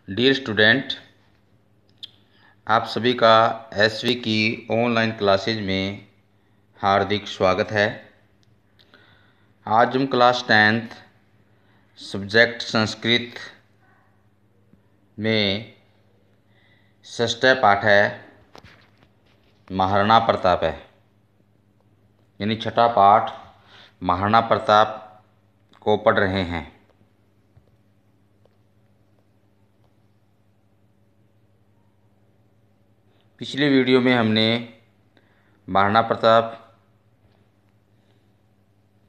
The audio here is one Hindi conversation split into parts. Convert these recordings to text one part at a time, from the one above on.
डियर स्टूडेंट, आप सभी का एसवी की ऑनलाइन क्लासेज में हार्दिक स्वागत है। आज हम क्लास 10th सब्जेक्ट संस्कृत में षष्ठ पाठ है महाराणा प्रताप है, यानी छठा पाठ महाराणा प्रताप को पढ़ रहे हैं। पिछले वीडियो में हमने महाराणा प्रताप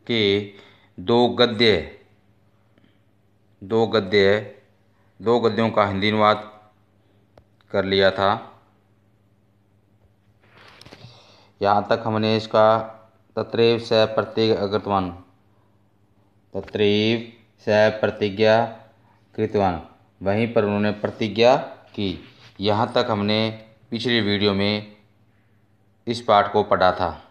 के दो गद्यों का हिंदी अनुवाद कर लिया था। यहाँ तक हमने इसका तत्रैव स प्रतिज्ञा कृतवान वहीं पर उन्होंने प्रतिज्ञा की। यहाँ तक हमने पिछले वीडियो में इस पाठ को पढ़ा था।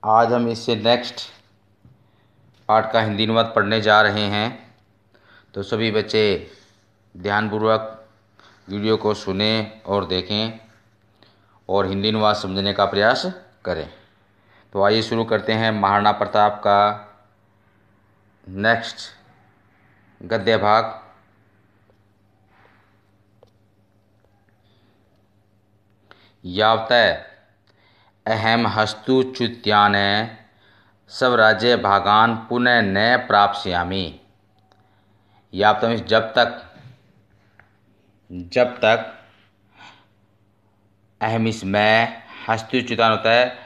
आज हम इससे नेक्स्ट पाठ का हिंदी अनुवाद पढ़ने जा रहे हैं, तो सभी बच्चे ध्यानपूर्वक वीडियो को सुनें और देखें और हिंदी अनुवाद समझने का प्रयास करें। तो आइए शुरू करते हैं महाराणा प्रताप का नेक्स्ट गद्य भाग। यावतः अहम हस्तुच्युत्यान सब राज्य भागान पुनः न प्राप्स्यामि। यावतः जब तक अहम इसमें हस्तुच्युतान होता है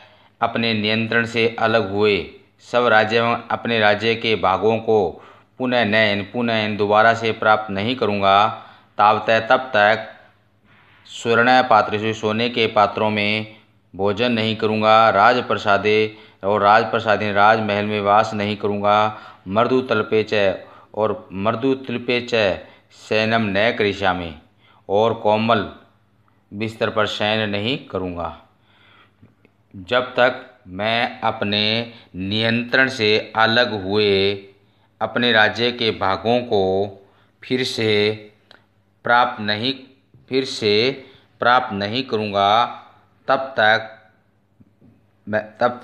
अपने नियंत्रण से अलग हुए सब राज्य अपने राज्य के भागों को पुनः दोबारा से प्राप्त नहीं करूँगा। तावतः तब तक स्वर्ण पात्र से सोने के पात्रों में भोजन नहीं करूँगा। राजप्रसादे राजमहल में वास नहीं करूँगा। मर्दुतल्पे च शयनम न करिष्यामि और कोमल बिस्तर पर शयन नहीं करूँगा। जब तक मैं अपने नियंत्रण से अलग हुए अपने राज्य के भागों को फिर से प्राप्त नहीं करूँगा, तब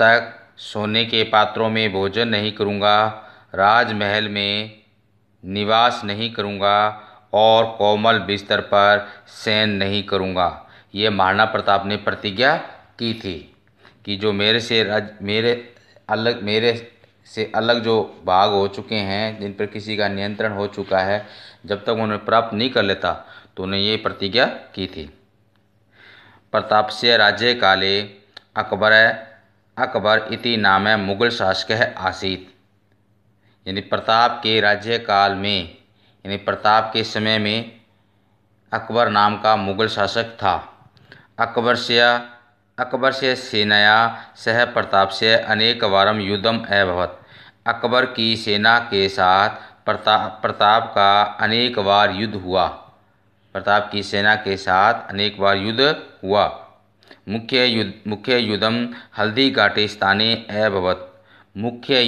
तक सोने के पात्रों में भोजन नहीं करूँगा, राजमहल में निवास नहीं करूँगा और कोमल बिस्तर पर शयन नहीं करूँगा। ये महाराणा प्रताप ने प्रतिज्ञा की थी कि जो मेरे से अलग जो भाग हो चुके हैं, जिन पर किसी का नियंत्रण हो चुका है, जब तक उन्हें प्राप्त नहीं कर लेता तो उन्हें ये प्रतिज्ञा की थी। प्रतापस्य राज्य काले अकबर इति नाम मुगल शासक आसीत्। यानी प्रताप के राज्य काल में, यानी प्रताप के समय में अकबर नाम का मुगल शासक था। अकबर से सेनया सह प्रताप से अनेकवारं युद्धम अभवत्। अकबर की सेना के साथ प्रताप का अनेक बार युद्ध हुआ। प्रताप की सेना के साथ अनेक बार युद्ध हुआ। मुख्य युद्धम हल्दी घाटी स्थाने अभवत्। मुख्य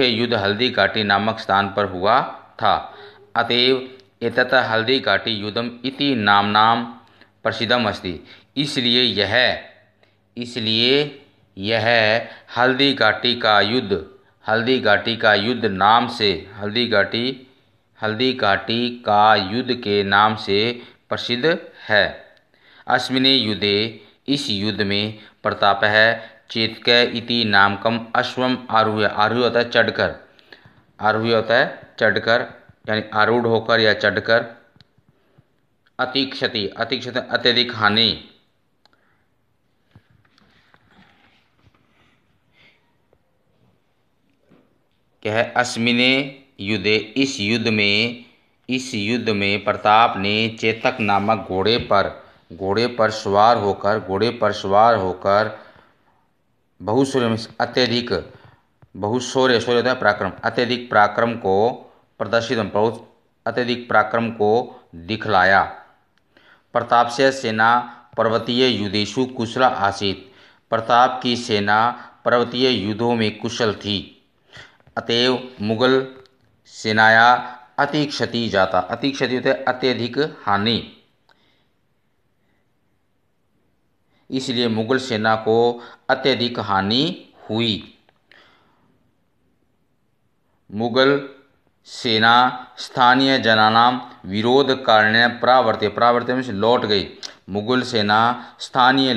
युद्ध हल्दी घाटी नामक स्थान पर हुआ था। अतएव एतत् हल्दी घाटी युद्धम इति नामनाम प्रसिद्धम अस्ति। इसलिए यह हल्दी घाटी का युद्ध नाम से हल्दी घाटी का युद्ध के नाम से प्रसिद्ध है। अस्मिने युद्धे इस युद्ध में प्रताप है चेतक इति नामकम अश्वम आरूढ़ होता है चढ़कर यानी आरूढ़ होकर या चढ़कर। अतिक्षति अत्यधिक हानि। क्या है? अस्मिने युद्धे इस युद्ध में प्रताप ने चेतक नामक घोड़े पर सवार होकर अत्यधिक पराक्रम को दिखलाया। प्रतापस्य सेना पर्वतीय युद्धेषु कुशला आसीत्। प्रताप की सेना पर्वतीय युद्धों में कुशल थी। अतएव सेनाया अति क्षति जाता। अति क्षति होता है अत्यधिक हानि, इसलिए मुगल सेना को अत्यधिक हानि हुई। मुगल सेना स्थानीय जनानां विरोध कारण प्रावर्त्य, प्रावर्त्य में से लौट गई। मुगल सेना स्थानीय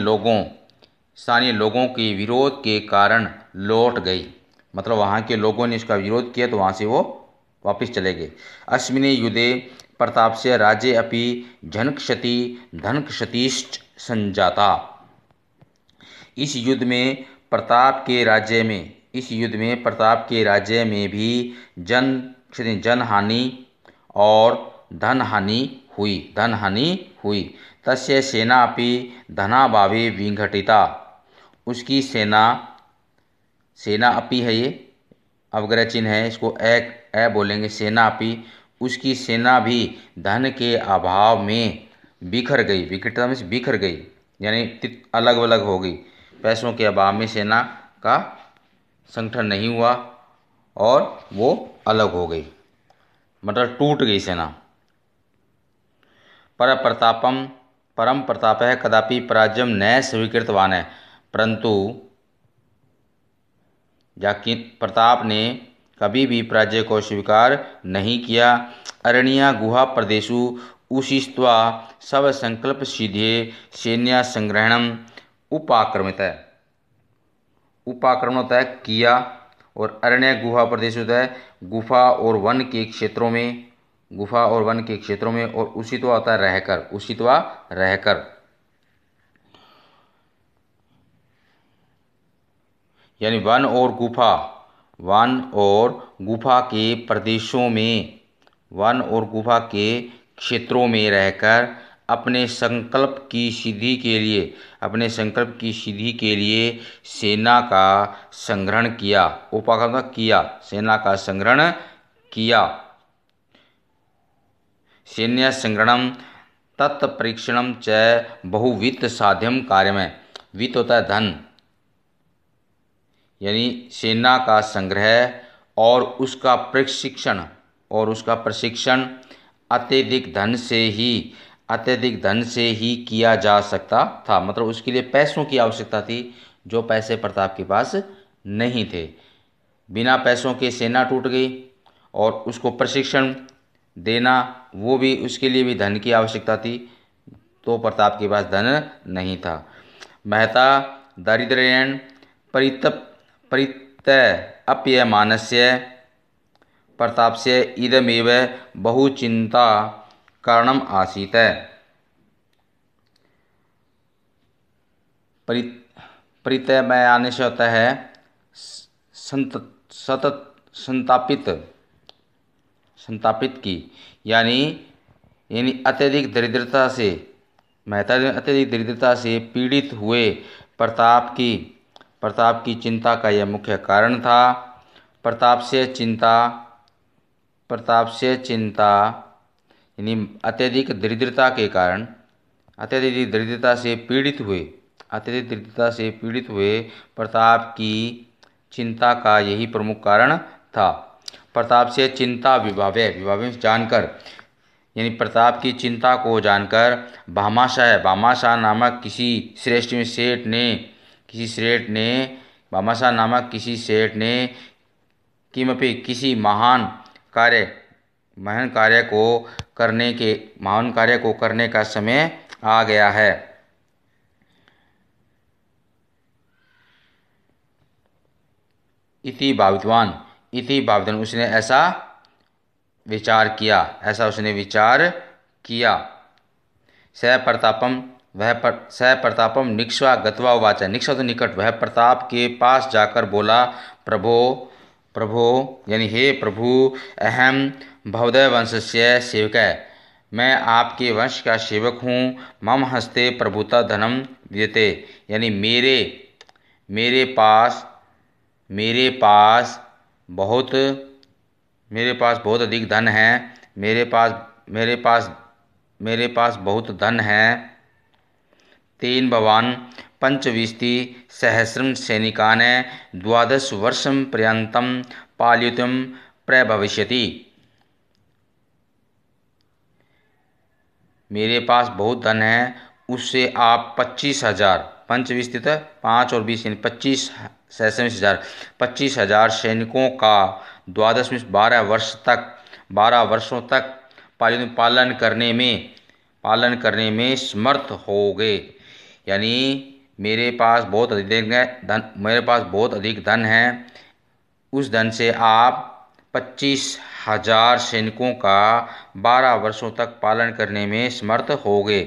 लोगों के विरोध के कारण लौट गई, मतलब वहाँ के लोगों ने इसका विरोध किया तो वहाँ से वो वापस चले गए। अस्मिने युद्धे प्रतापस्य राज्ये अपि धनक्षति धनक्षतिश्च संजाता। इस युद्ध में प्रताप के राज्य में भी जनहानि और धनहानि हुई। तस्य सेना अपि धनाभावे विघटिता। उसकी सेना अपि है, ये अवग्रह चिन्ह है, इसको ए बोलेंगे। सेना अपि, उसकी सेना भी धन के अभाव में बिखर गई। विघटिता में बिखर गई यानी अलग अलग हो गई। पैसों के अभाव में सेना का संगठन नहीं हुआ और वो अलग हो गई, मतलब टूट गई सेना। परम प्रताप है कदापि पराजयम न स्वीकृतवान है, परंतु प्रताप ने कभी भी पराजय को स्वीकार नहीं किया। अरण्या गुहा प्रदेशु उषित्वा सब संकल्प सिद्धे सैन्य संग्रहणम उपाक्रमित है। उपाक्रमण होता है किया, और अरण्य गुहा प्रदेश होता है गुफा और वन के क्षेत्रों में, और उषित्वा होता है रहकर। यानी वन और गुफा के प्रदेशों में, वन और गुफा के क्षेत्रों में रहकर अपने संकल्प की सिद्धि के लिए सेना का संग्रहण किया। उपाक्रमण किया, सेना का संग्रहण किया। सैन्य संग्रहणम तत्परीक्षणम च बहुवित्त साध्यम कार्यम। वित्त होता है धन, यानी सेना का संग्रह और उसका प्रशिक्षण अत्यधिक धन से ही किया जा सकता था। मतलब उसके लिए पैसों की आवश्यकता थी, जो पैसे प्रताप के पास नहीं थे। बिना पैसों के सेना टूट गई, और उसको प्रशिक्षण देना, वो भी उसके लिए भी धन की आवश्यकता थी, तो प्रताप के पास धन नहीं था। महता दारिद्र्येण परित्यप्यमानस्य प्रतापस्य इदमेव बहुचिंता कारणम आसीत्। परित्यप्यमानस्य से होता है संतापित की, यानी अत्यधिक दरिद्रता से, मेहता ने अत्यधिक दरिद्रता से पीड़ित हुए प्रताप की चिंता का यह मुख्य कारण था। प्रताप से चिंता यानी अत्यधिक दरिद्रता से पीड़ित हुए प्रताप की चिंता का यही प्रमुख कारण था। प्रताप से चिंता विभाव्य जानकर, यानी प्रताप की चिंता को जानकर भामाशाह नामक किसी श्रेष्ठ सेठ ने किमपि किसी महान कार्य को करने का समय आ गया है। इति भावितवान उसने ऐसा विचार किया। स प्रतापम निक्ष्वा गत्वा उवाच। निक्ष्वा तो निकट, वह प्रताप के पास जाकर बोला, प्रभो यानी हे प्रभु, अहम भवदय वंशस्य सेवक, मैं आपके वंश का सेवक हूँ। मम हस्ते प्रभुता धनम विद्यते, यानी मेरे पास बहुत अधिक धन है। मेरे पास बहुत धन है। तेन भवान पंचविंशति सहस्रम सैनिकान् 12 वर्षं पर्यन्तं पालयितुं प्रभविष्यति। मेरे पास बहुत धन है, उससे आप 25,000, पंचविश स्थित है 5 और 20 यानी 25,000 25,000 सैनिकों का 12 वर्षों तक पालन करने में समर्थ होगे। यानी मेरे पास बहुत अधिक धन है, उस धन से आप 25,000 सैनिकों का 12 वर्षों तक पालन करने में समर्थ होगे।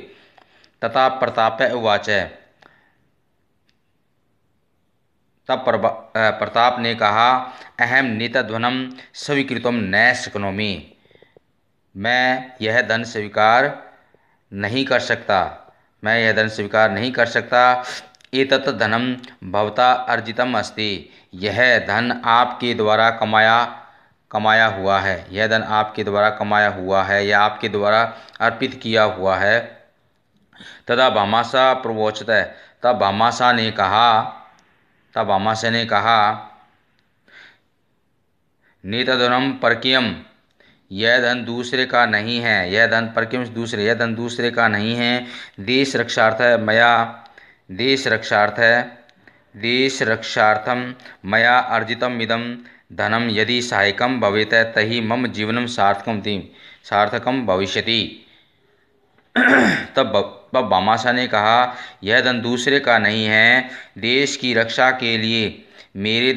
तथा प्रताप उवाच, तब प्रताप ने कहा, अहम नेतध्वनम स्वीकृतम न शक्नोमि। मैं यह धन स्वीकार नहीं कर सकता। एतत् धनम भवता अर्जितम अस्ति। यह धन आपके द्वारा कमाया हुआ है या आपके द्वारा अर्पित किया हुआ है। तदा भामासा प्रोवोचत, तब भामासा ने कहा, नेतधनम परकीयम, यह धन दूसरे का नहीं है। यह धन दूसरे का नहीं है। देश रक्षार्थम मया अर्जितम इदम धनम यदि सहायकम भवेत तहि मम जीवनम सार्थकम भविष्यति। तब भामासा ने कहा, यह धन दूसरे का नहीं है। देश की रक्षा के लिए मेरे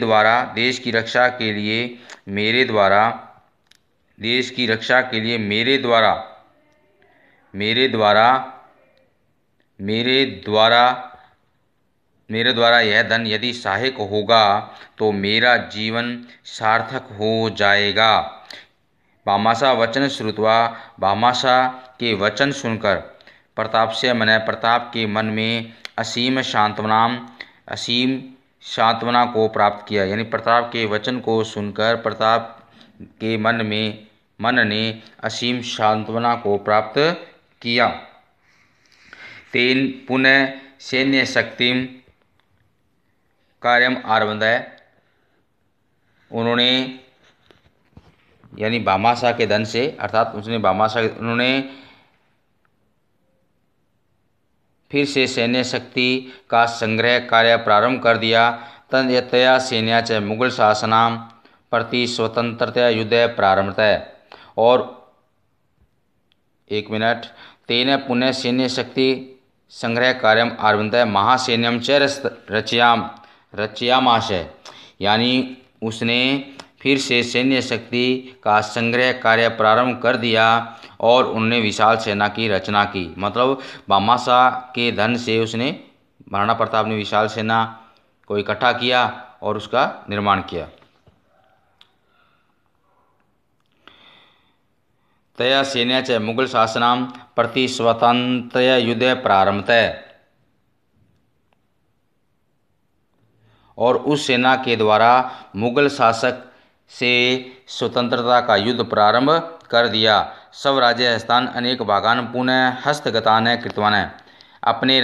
द्वारा यह धन यदि सहायक होगा तो मेरा जीवन सार्थक हो जाएगा। भामासा के वचन सुनकर प्रताप के मन में असीम सांत्वना को प्राप्त किया। यानी प्रताप के वचन को सुनकर प्रताप के मन ने असीम सांत्वना को प्राप्त किया। तेन पुनः सैन्य शक्ति कार्यम आरबंध, उन्होंने यानी भामासा के धन से अर्थात उन्होंने फिर से सैन्य शक्ति का संग्रह कार्य प्रारंभ कर दिया। तया सैन्या च मुगल शासनाम प्रति स्वतंत्रता युद्ध प्रारंभतः। और तेन पुनः सैन्य शक्ति संग्रह कार्यम आरबंधतः महासैन्यम च रचयामाश, यानी उसने फिर से सैन्य शक्ति का संग्रह कार्य प्रारंभ कर दिया और उन्होंने विशाल सेना की रचना की। मतलब भामासा के धन से महाराणा प्रताप ने विशाल सेना को इकट्ठा किया और उसका निर्माण किया। तया सैन्या च मुगल शासनाम प्रति स्वतंत्रता युद्ध प्रारंभतः। और उस सेना के द्वारा मुगल शासक से स्वतंत्रता का युद्ध प्रारंभ कर दिया। सब राज्य हस्तान अनेक भागान पुनः हस्तगतान कृतवान, अपने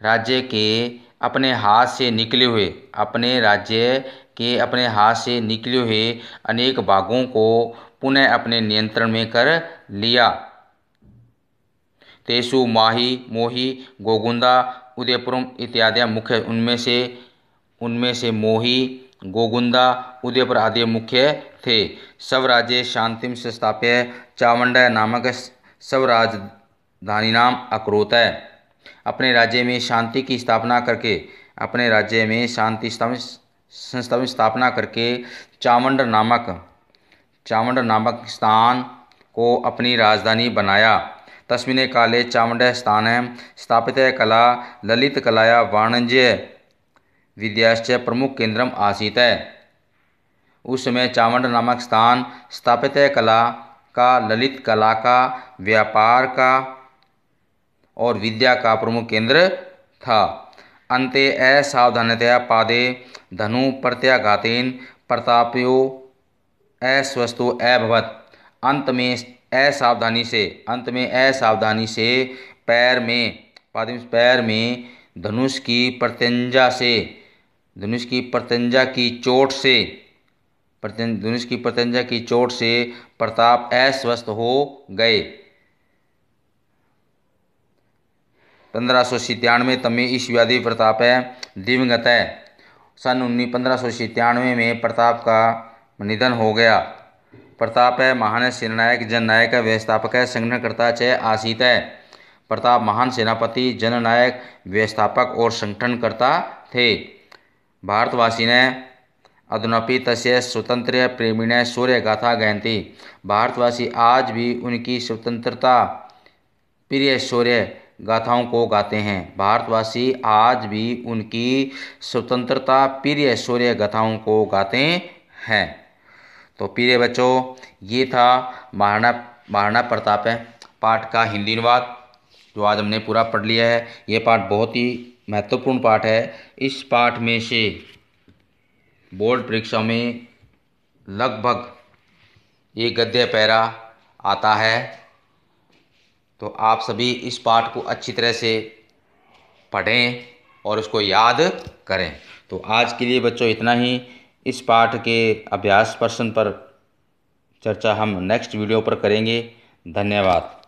राज्य के अपने हाथ से निकले हुए अनेक भागों को पुनः अपने नियंत्रण में कर लिया। तेसु माही, मोही, गोगुंदा, उदयपुरम इत्यादि मुख्य, उनमें से मोही, गोगुंदा, उदयपुर आदि मुख्य थे। सब राज्य शांतिम संस्थाप्य चावंड नामक सब राजधानी नाम अकरोत, अपने राज्य में शांति की स्थापना करके चावंड नामक स्थान को अपनी राजधानी बनाया। तस्मिन् काले चावंड स्थान स्थापित कला ललित कलाया वाणिज्य विद्याश्च प्रमुख केंद्रम आसीत। उस समय चावंड नामक स्थान स्थापित कला का, ललित कला का, व्यापार का और विद्या का प्रमुख केंद्र था। अन्ते असावधानतया पादे धनु प्रत्याघातेन प्रतापयो अस्वस्थो अभवत्। अंत में असावधानी से पैर में धनुष की प्रत्यंजा की चोट से धनुष की प्रत्यंचा की चोट से प्रताप अस्वस्थ हो गए। 1597 तमें इस व्याधि प्रताप दिवंगत है। सन 1597 में प्रताप का निधन हो गया। प्रताप महान सेनानायक, जननायक, व्यवस्थापक, संगठनकर्ता च आसीत है। प्रताप महान सेनापति, जननायक, व्यवस्थापक और संगठनकर्ता थे। भारतवासी ने अधुनापि तस्य स्वतंत्र प्रेमिण शौर्य गाथा गायन्ति। भारतवासी आज भी उनकी स्वतंत्रता प्रिय शौर्य गाथाओं को गाते हैं। भारतवासी आज भी उनकी स्वतंत्रता प्रिय शौर्य गाथाओं को गाते हैं। तो प्रिय बच्चों, ये था महाराणा प्रताप पाठ का हिंदी अनुवाद जो आज हमने पूरा पढ़ लिया है। ये पाठ बहुत ही महत्वपूर्ण पाठ है। इस पाठ में से बोर्ड परीक्षा में लगभग एक गद्य पैरा आता है। तो आप सभी इस पाठ को अच्छी तरह से पढ़ें और उसको याद करें। तो आज के लिए बच्चों इतना ही। इस पाठ के अभ्यास प्रश्न पर चर्चा हम नेक्स्ट वीडियो पर करेंगे। धन्यवाद।